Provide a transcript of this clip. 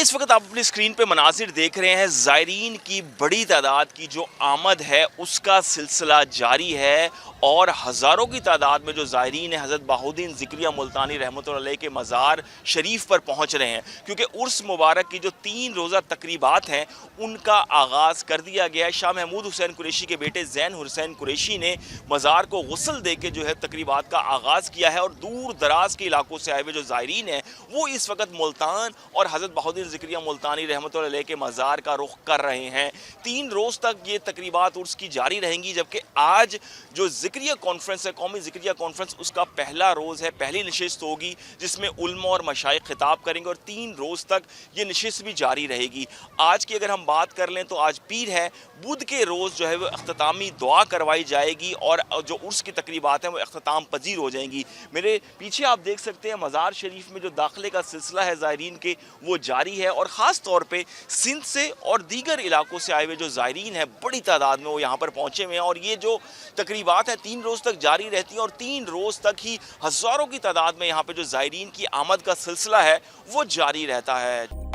ये इस वक्त आप अपनी स्क्रीन पे मनासिर देख रहे हैं। ज़ायरीन की बड़ी तादाद की जो आमद है उसका सिलसिला जारी है और हज़ारों की तादाद में जो ज़ायरीन है हज़रत बहाउद्दीन ज़िक्रिया मुल्तानी रहमतुल्लाह अलैह के मज़ार शरीफ पर पहुँच रहे हैं, क्योंकि उर्स मुबारक की जो 3 रोज़ा तकरीबात हैं उनका आगाज़ कर दिया गया है। शाह महमूद हुसैन कुरैशी के बेटे ज़ैन हुसैन कुरैशी ने मज़ार को गुस्ल दे के जो है तकरीबात का आगाज़ किया है और दूर दराज के इलाकों से आए हुए जो ज़ायरीन हैं वो इस वक्त मुल्तान और हज़रत बहाउद्दीन ज़िक्रिया मुल्तानी रहमतुल्लाह अलैह के मज़ार का रुख कर रहे हैं। 3 रोज़ तक ये तकरीबात उर्स की जारी रहेंगी, जबकि आज जो ज़िक्रिया कॉन्फ्रेंस है, कौमी ज़िक्रिया कॉन्फ्रेंस, उसका पहला रोज़ है, पहली नशिस्त होगी जिसमें उलमा और मशाइख खिताब करेंगे और 3 रोज़ तक ये नशिस्त भी जारी रहेगी। आज की अगर हम बात कर लें तो आज पीर है, बुध के रोज़ जो है वो अख्तामी दुआ करवाई जाएगी और जो उर्स की तकरीबात हैं वो अख्ताम पजीर हो जाएंगी। मेरे पीछे आप देख सकते हैं मज़ार शरीफ में जो दाखिले का सिलसिला है ज़ायरीन के वो जारी है और ख़ास तौर पे सिंध से और दीगर इलाकों से आए हुए जो ज़ायरीन हैं बड़ी तादाद में वो यहाँ पर पहुँचे हुए हैं और ये जो तकरीबात हैं 3 रोज़ तक जारी रहती हैं और 3 रोज़ तक ही हज़ारों की तादाद में यहाँ पर जो ज़ायरीन की आमद का सिलसिला है वो जारी रहता है।